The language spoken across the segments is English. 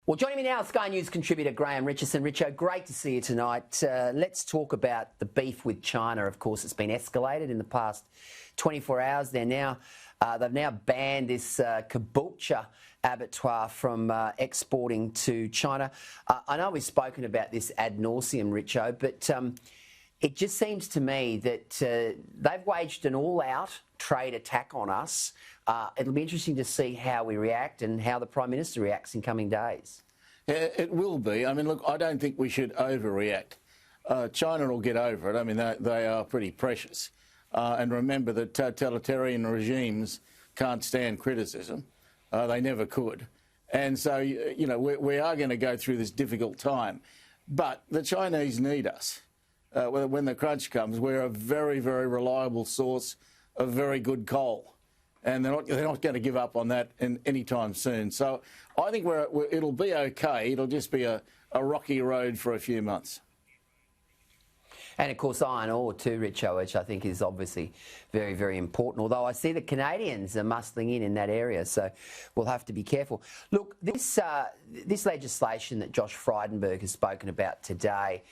Well, joining me now, Sky News contributor Graham Richardson. Richo, great to see you tonight. Let's talk about the beef with China. Of course, it's been escalated in the past 24 hours. They've now banned this kombucha abattoir from exporting to China. I know we've spoken about this ad nauseum, Richo, but it just seems to me that they've waged an all-out trade attack on us. It'll be interesting to see how we react and how the Prime Minister reacts in coming days. It will be. I mean, look, I don't think we should overreact. China will get over it. I mean, they are pretty precious. And remember that totalitarian regimes can't stand criticism. They never could. And so, you know, we are going to go through this difficult time. But the Chinese need us. When the crunch comes, we're a very, very reliable source of very good coal. And they're not going to give up on that any time soon. So I think it'll be okay. It'll just be a rocky road for a few months. And, of course, iron ore too, Richo, which I think is obviously very, very important, although I see the Canadians are muscling in that area, so we'll have to be careful. Look, this legislation that Josh Frydenberg has spoken about today,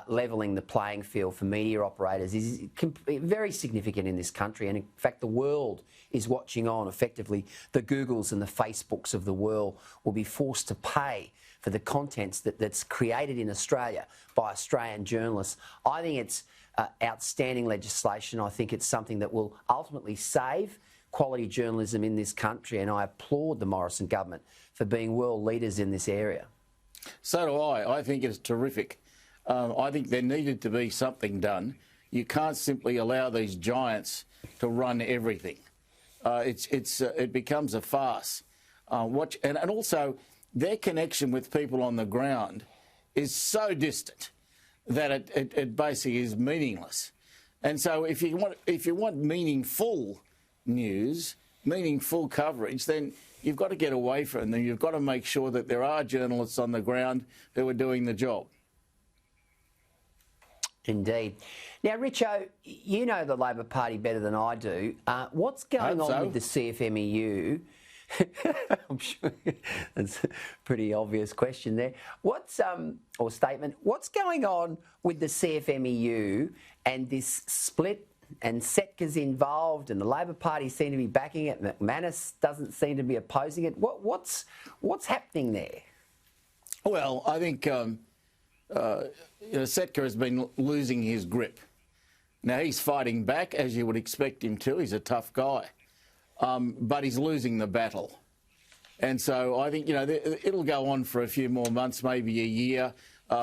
levelling the playing field for media operators, is very significant in this country, and in fact the world is watching on. Effectively, the Googles and the Facebooks of the world will be forced to pay for the contents that's created in Australia by Australian journalists. I think it's outstanding legislation. I think it's something that will ultimately save quality journalism in this country, and I applaud the Morrison government for being world leaders in this area. So do I. I think it's terrific. I think there needed to be something done. You can't simply allow these giants to run everything. It becomes a farce. And also, their connection with people on the ground is so distant that it basically is meaningless. And so if you want meaningful news, meaningful coverage, then you've got to get away from them. You've got to make sure that there are journalists on the ground who are doing the job. Indeed. Now, Richo, you know the Labor Party better than I do. What's going on with the CFMEU? I'm sure that's a pretty obvious question there. Or statement. What's going on with the CFMEU and this split? And Setka's involved, and the Labor Party seem to be backing it. McManus doesn't seem to be opposing it. What's happening there? Well, I think Setka has been losing his grip. Now he's fighting back, as you would expect him to. He's a tough guy. But he's losing the battle. And so I think, it'll go on for a few more months, maybe a year,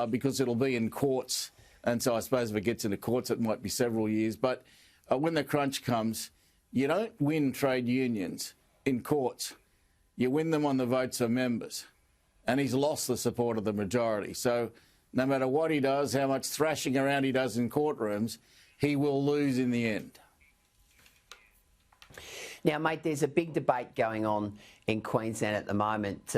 because it'll be in courts. And so I suppose if it gets into courts, it might be several years. But when the crunch comes, you don't win trade unions in courts. You win them on the votes of members. And he's lost the support of the majority. So no matter what he does, how much thrashing around he does in courtrooms, he will lose in the end. Now, mate, there's a big debate going on in Queensland at the moment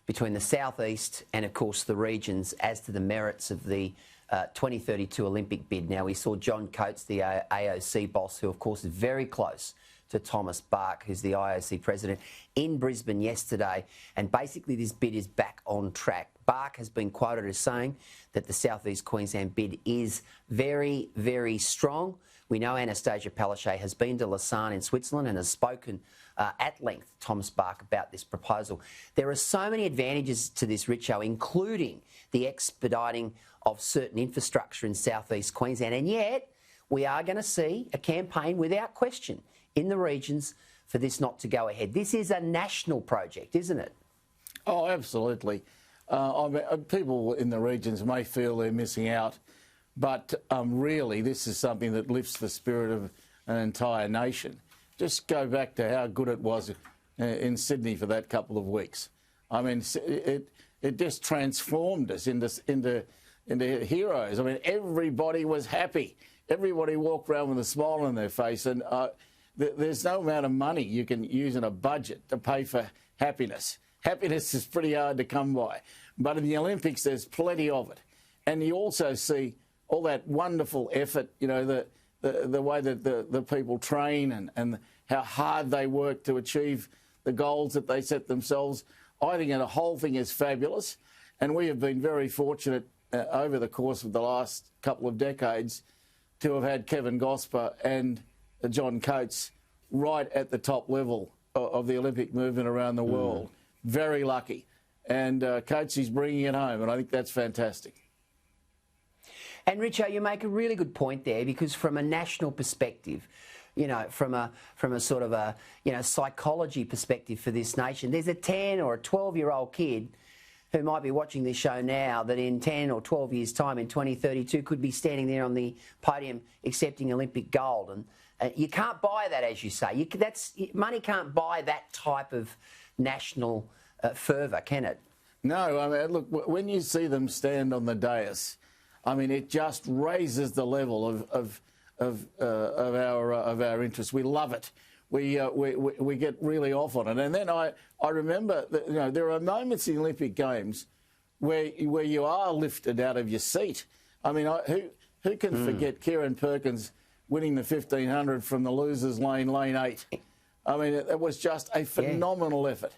between the southeast and, of course, the regions as to the merits of the 2032 Olympic bid. Now, we saw John Coates, the AOC boss, who, of course, is very close to Thomas Bach, who's the IOC president, in Brisbane yesterday. And basically, this bid is back on track. Bach has been quoted as saying that the southeast Queensland bid is very, very strong. We know Anastasia Palaszczuk has been to Lausanne in Switzerland and has spoken at length, Thomas Bach, about this proposal. There are so many advantages to this, Richo, including the expediting of certain infrastructure in southeast Queensland. And yet, we are going to see a campaign without question in the regions for this not to go ahead. This is a national project, isn't it? Oh, absolutely. People in the regions may feel they're missing out. But really, this is something that lifts the spirit of an entire nation. Just go back to how good it was in Sydney for that couple of weeks. I mean, it just transformed us into heroes. I mean, everybody was happy. Everybody walked around with a smile on their face. And there's no amount of money you can use in a budget to pay for happiness. Happiness is pretty hard to come by. But in the Olympics, there's plenty of it. And you also see all that wonderful effort, the way that the people train and how hard they work to achieve the goals that they set themselves. I think the whole thing is fabulous, and we have been very fortunate over the course of the last couple of decades to have had Kevin Gosper and John Coates right at the top level of the Olympic movement around the world. Very lucky. And Coates is bringing it home, and I think that's fantastic. And Richo, you make a really good point there, because from a national perspective, you know, from a sort of a, you know, psychology perspective for this nation, there's a 10 or a 12-year-old kid who might be watching this show now that in 10 or 12 years' time, in 2032, could be standing there on the podium accepting Olympic gold. And you can't buy that, as you say. Money can't buy that type of national fervour, can it? No, I mean, look, when you see them stand on the dais, I mean, it just raises the level of our interest. We love it. We get really off on it. And then I remember that, you know, there are moments in Olympic Games where you are lifted out of your seat. I mean, who can forget Kieran Perkins winning the 1500 from the losers lane 8? I mean, it was just a phenomenal effort.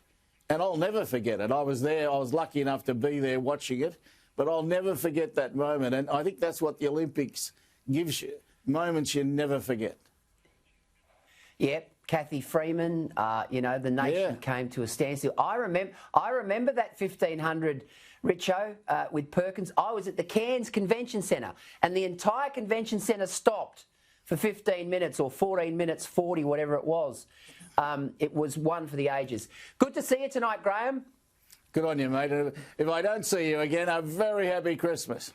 And I'll never forget it. I was there. I was lucky enough to be there watching it. But I'll never forget that moment. And I think that's what the Olympics gives you, moments you never forget. Yep. Kathy Freeman, you know, the nation came to a standstill. I remember that 1500, Richo, with Perkins. I was at the Cairns Convention Centre, and the entire convention centre stopped for 15 minutes or 14 minutes, 40, whatever it was. It was one for the ages. Good to see you tonight, Graham. Good on you, mate. If I don't see you again, a very happy Christmas.